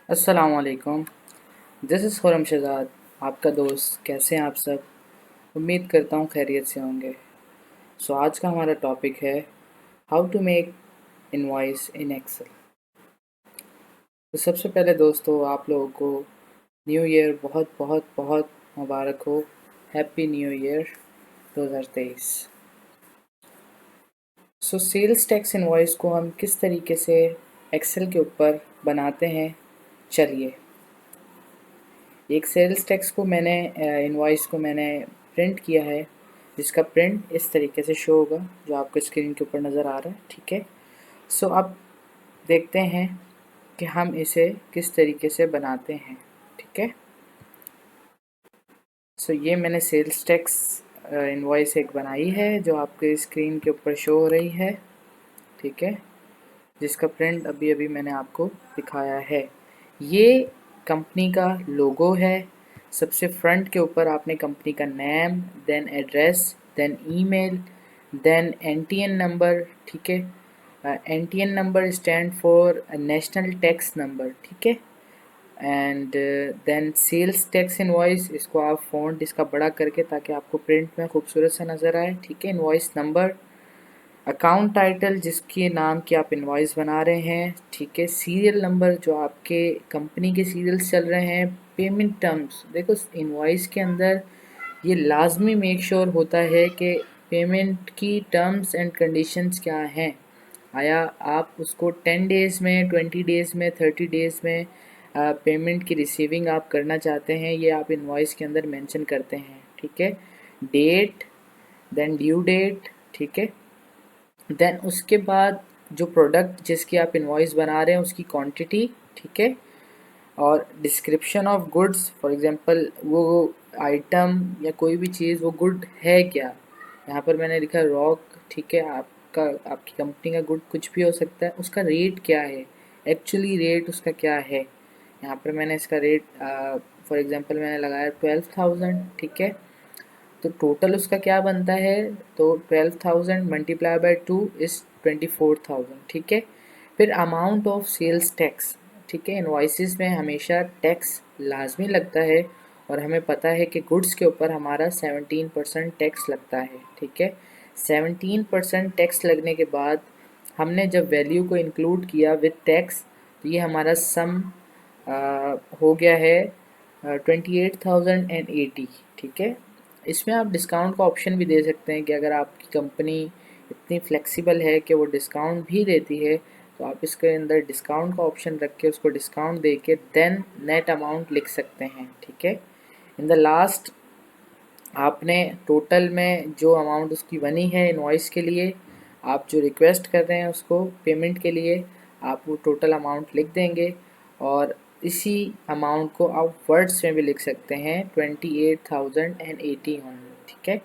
अस्सलाम वालेकुम। This is Khurram Shahzad, आपका दोस्त। कैसे हैं आप सब? उम्मीद करता हूँ खैरियत से होंगे। सो आज का हमारा टॉपिक है how to make invoice in Excel. तो सबसे पहले दोस्तों, आप लोगों को न्यू ईयर बहुत बहुत बहुत मुबारक हो। Happy new year 2023। So sales tax invoice को हम किस तरीके से एक्सेल के ऊपर बनाते हैं, चलिए। एक सेल्स टैक्स को मैंने इनवॉइस को मैंने प्रिंट किया है, जिसका प्रिंट इस तरीके से शो होगा जो आपको स्क्रीन के ऊपर नज़र आ रहा है। ठीक है। सो अब देखते हैं कि हम इसे किस तरीके से बनाते हैं। ठीक है। सो ये मैंने सेल्स टैक्स इनवॉइस एक बनाई है जो आपके स्क्रीन के ऊपर शो हो रही है। ठीक है। जिसका प्रिंट अभी अभी मैंने आपको दिखाया है। ये कंपनी का लोगो है। सबसे फ्रंट के ऊपर आपने कंपनी का name, then address, then email, then NTN number. ठीक है। NTN number stand for national tax number. ठीक है। And then sales tax invoice, इसको आप फ़ॉन्ट इसका बड़ा करके ताकि आपको प्रिंट में खूबसूरत सा नज़र आए। ठीक है। इनवॉइस नंबर, अकाउंट टाइटल जिसके नाम की आप इनवॉइस बना रहे हैं। ठीक है। सीरियल नंबर जो आपके कंपनी के सीरियल्स चल रहे हैं। पेमेंट टर्म्स, देखो इनवॉइस के अंदर ये लाजमी मेक श्योर होता है कि पेमेंट की टर्म्स एंड कंडीशंस क्या हैं। आया आप उसको 10 डेज़ में, 20 डेज़ में, 30 डेज़ में पेमेंट की रिसीविंग आप करना चाहते हैं, ये आप इनवॉइस के अंदर मेंशन करते हैं। ठीक है। Date, then due date. ठीक है। देन उसके बाद जो प्रोडक्ट जिसकी आप इनवॉइस बना रहे हैं उसकी क्वांटिटी। ठीक है। और description of goods, for example वो आइटम या कोई भी चीज़ वो गुड है क्या। यहाँ पर मैंने लिखा रॉक। ठीक है। आपका आपकी कंपनी का गुड कुछ भी हो सकता है। उसका रेट क्या है, एक्चुअली रेट उसका क्या है। यहाँ पर मैंने इसका रेट फॉर एग्जांपल मैंने लगाया 12,000। ठीक है। तो टोटल उसका क्या बनता है, तो 12,000 मल्टीप्लाई बाय 2 इज़ 24,000। ठीक है। फिर अमाउंट ऑफ सेल्स टैक्स। ठीक है। इनवॉइसेस में हमेशा टैक्स लाजमी लगता है और हमें पता है कि गुड्स के ऊपर हमारा 17% टैक्स लगता है। ठीक है। 17% टैक्स लगने के बाद हमने जब वैल्यू को इंक्लूड किया विद टैक्स, तो ये हमारा सम हो गया है 28,080। ठीक है। इसमें आप डिस्काउंट का ऑप्शन भी दे सकते हैं कि अगर आपकी कंपनी इतनी फ्लेक्सिबल है कि वो डिस्काउंट भी देती है, तो आप इसके अंदर डिस्काउंट का ऑप्शन रख के उसको डिस्काउंट दे के देन नेट अमाउंट लिख सकते हैं। ठीक है। इन द लास्ट आपने टोटल में जो अमाउंट उसकी बनी है इनवॉइस के लिए, आप जो रिक्वेस्ट कर रहे हैं उसको पेमेंट के लिए, आप वो टोटल अमाउंट लिख देंगे। और इसी अमाउंट को आप वर्ड्स में भी लिख सकते हैं, 28,080 ओनली। ठीक है।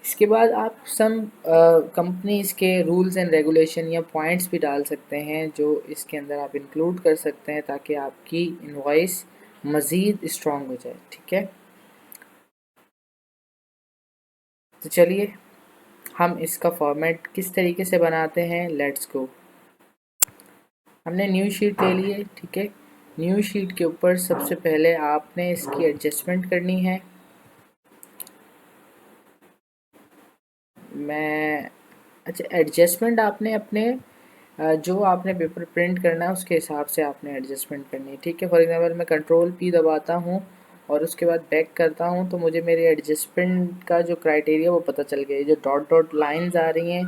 इसके बाद आप सम कंपनीज़ के रूल्स एंड रेगुलेशन या पॉइंट्स भी डाल सकते हैं जो इसके अंदर आप इंक्लूड कर सकते हैं ताकि आपकी इनवॉइस मज़ीद स्ट्रॉन्ग हो जाए। ठीक है। तो चलिए हम इसका फॉर्मेट किस तरीके से बनाते हैं, लेट्स गो। हमने न्यू शीट ले ली है। ठीक है। न्यू शीट के ऊपर सबसे पहले आपने इसकी एडजस्टमेंट करनी है। मैं अच्छा, एडजस्टमेंट आपने अपने जो आपने पेपर प्रिंट करना है उसके हिसाब से आपने एडजस्टमेंट करनी है। ठीक है। फॉर एग्जांपल मैं कंट्रोल पी दबाता हूँ और उसके बाद बैक करता हूँ तो मुझे मेरी एडजस्टमेंट का जो क्राइटेरिया वो पता चल गया। जो डॉट डॉट लाइंस आ रही हैं,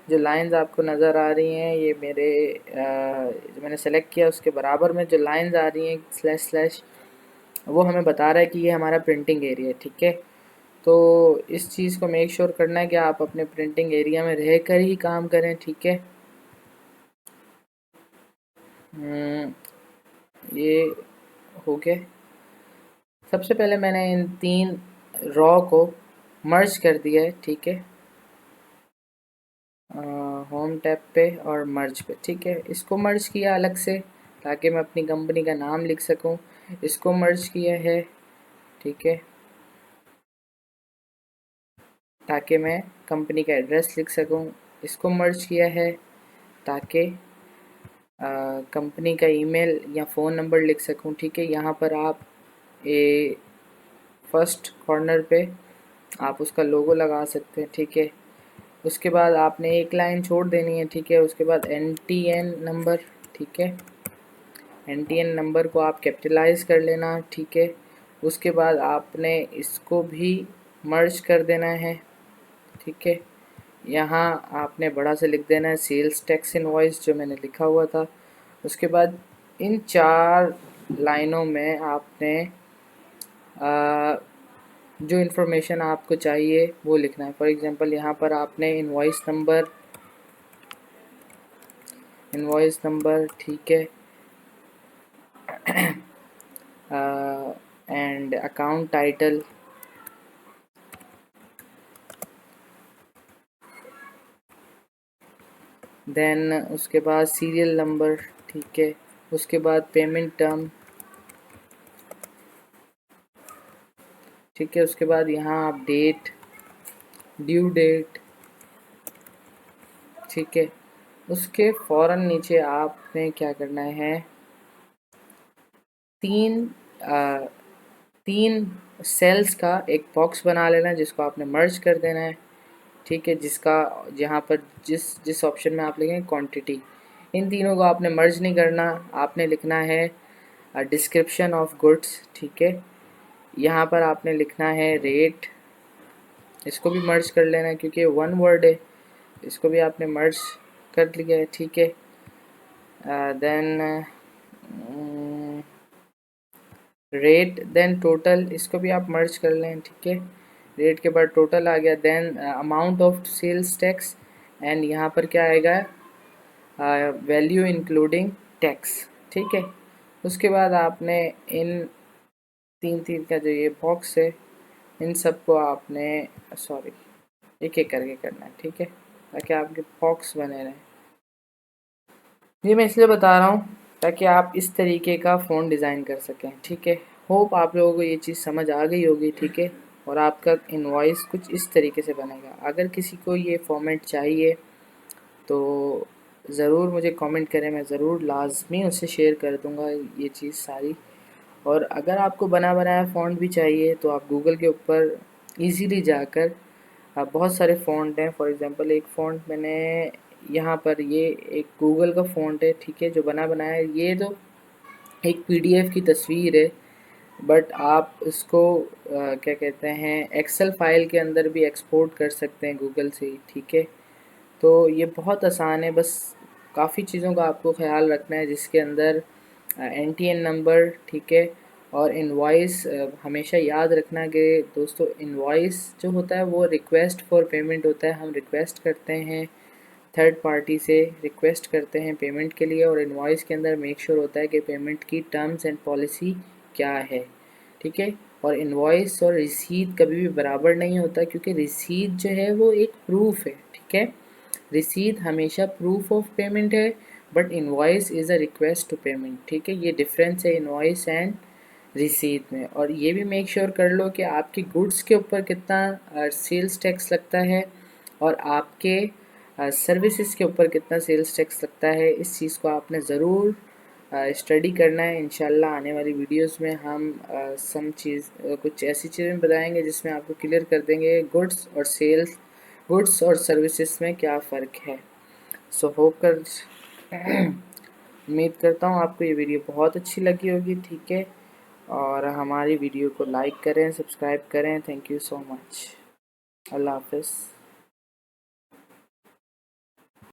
जो लाइंस आपको नज़र आ रही हैं, ये मेरे जो मैंने सेलेक्ट किया उसके बराबर में जो लाइंस आ रही हैं स्लैश स्लैश, वो हमें बता रहा है कि ये हमारा प्रिंटिंग एरिया है। ठीक है। तो इस चीज़ को मेक श्योर करना है कि आप अपने प्रिंटिंग एरिया में रह कर ही काम करें। ठीक है। ये हो गया। सबसे पहले मैंने इन तीन रॉ को मर्ज कर दिया है। ठीक है। होम टैब पे और मर्ज पे। ठीक है। इसको मर्ज किया अलग से ताकि मैं अपनी कंपनी का नाम लिख सकूं। इसको मर्ज किया है। ठीक है। ताकि मैं कंपनी का एड्रेस लिख सकूं। इसको मर्ज किया है ताकि कंपनी का ईमेल या फ़ोन नंबर लिख सकूं। ठीक है, यहाँ पर आप फर्स्ट कॉर्नर पे आप उसका लोगो लगा सकते हैं। ठीक है, उसके बाद आपने एक लाइन छोड़ देनी है। ठीक है, उसके बाद NTN नंबर। ठीक है, NTN नंबर को आप कैपिटलाइज कर लेना। ठीक है, उसके बाद आपने इसको भी मर्ज कर देना है। ठीक है, यहाँ आपने बड़ा से लिख देना है सेल्स टैक्स इनवॉइस, जो मैंने लिखा हुआ था। उसके बाद इन 4 लाइनों में आपने जो इन्फॉर्मेशन आपको चाहिए वो लिखना है। फॉर एग्जांपल यहाँ पर आपने इनवॉइस नंबर, ठीक है, एंड अकाउंट टाइटल, देन उसके बाद सीरियल नंबर। ठीक है, उसके बाद पेमेंट टर्म। ठीक है, उसके बाद यहाँ आप डेट, ड्यू डेट। ठीक है, उसके फ़ौरन नीचे आपने क्या करना है, तीन सेल्स का एक बॉक्स बना लेना जिसको आपने मर्ज कर देना है। ठीक है, जिसका जहाँ पर जिस ऑप्शन में आप लिखेंगे क्वांटिटी, इन तीनों को आपने मर्ज नहीं करना। आपने लिखना है डिस्क्रिप्शन ऑफ गुड्स। ठीक है, यहाँ पर आपने लिखना है रेट, इसको भी मर्ज कर लेना है क्योंकि वन वर्ड है, इसको भी आपने मर्ज कर लिया है। ठीक है, देन रेट, देन टोटल, इसको भी आप मर्ज कर लें। ठीक है, रेट के बाद टोटल आ गया, then amount of sales tax, and यहाँ पर क्या आएगा, वैल्यू इंक्लूडिंग टैक्स। ठीक है, उसके बाद आपने इन तीन का जो ये बॉक्स है, इन सबको आपने एक एक करके करना है। ठीक है, ताकि आपके बॉक्स बने रहें। ये मैं इसलिए बता रहा हूँ ताकि आप इस तरीके का फ़ोन डिज़ाइन कर सकें। ठीक है, होप आप लोगों को ये चीज़ समझ आ गई होगी। ठीक है, और आपका इनवॉइस कुछ इस तरीके से बनेगा। अगर किसी को ये फॉर्मेट चाहिए तो ज़रूर मुझे कमेंट करें, मैं ज़रूर लाजमी उससे शेयर कर दूँगा ये चीज़ सारी। और अगर आपको बना बनाया फ़ॉन्ट भी चाहिए तो आप गूगल के ऊपर ईज़िली जाकर बहुत सारे फ़ॉन्ट हैं। फॉर एग्ज़ाम्पल एक फ़ॉन्ट मैंने यहाँ पर, ये एक गूगल का फ़ॉन्ट है। ठीक है, जो बना बनाया है, ये तो एक PDF की तस्वीर है, बट आप इसको क्या कहते हैं, एक्सेल फाइल के अंदर भी एक्सपोर्ट कर सकते हैं गूगल से ही। ठीक है, तो ये बहुत आसान है, बस काफ़ी चीज़ों का आपको ख्याल रखना है जिसके अंदर NTN नंबर। ठीक है, और इनवॉइस हमेशा याद रखना कि दोस्तों इनवॉइस जो होता है वो रिक्वेस्ट फॉर पेमेंट होता है। हम रिक्वेस्ट करते हैं, थर्ड पार्टी से रिक्वेस्ट करते हैं पेमेंट के लिए, और इनवॉइस के अंदर मेक श्योर होता है कि पेमेंट की टर्म्स एंड पॉलिसी क्या है। ठीक है, और इनवॉइस और रिसीट कभी भी बराबर नहीं होता, क्योंकि रिसीट जो है वो एक प्रूफ है। ठीक है, रिसीट हमेशा प्रूफ ऑफ पेमेंट है, but invoice is a request to payment. ठीक है, ये डिफरेंस है इनवॉइस एंड रिसीट में। और ये भी मेक श्योर कर लो कि आपकी गुड्स के ऊपर कितना सेल्स टैक्स लगता है और आपके सर्विसेज के ऊपर कितना सेल्स टैक्स लगता है। इस चीज़ को आपने ज़रूर स्टडी करना है। इंशाल्लाह आने वाली वीडियोस में हम कुछ ऐसी चीज़ें बताएंगे जिसमें आपको क्लियर कर देंगे गुड्स और सर्विसेज में क्या फ़र्क है। सो होप कर उम्मीद करता हूँ आपको ये वीडियो बहुत अच्छी लगी होगी। ठीक है, और हमारी वीडियो को लाइक करें, सब्सक्राइब करें। Thank you so much. अल्लाह हाफ़िज़।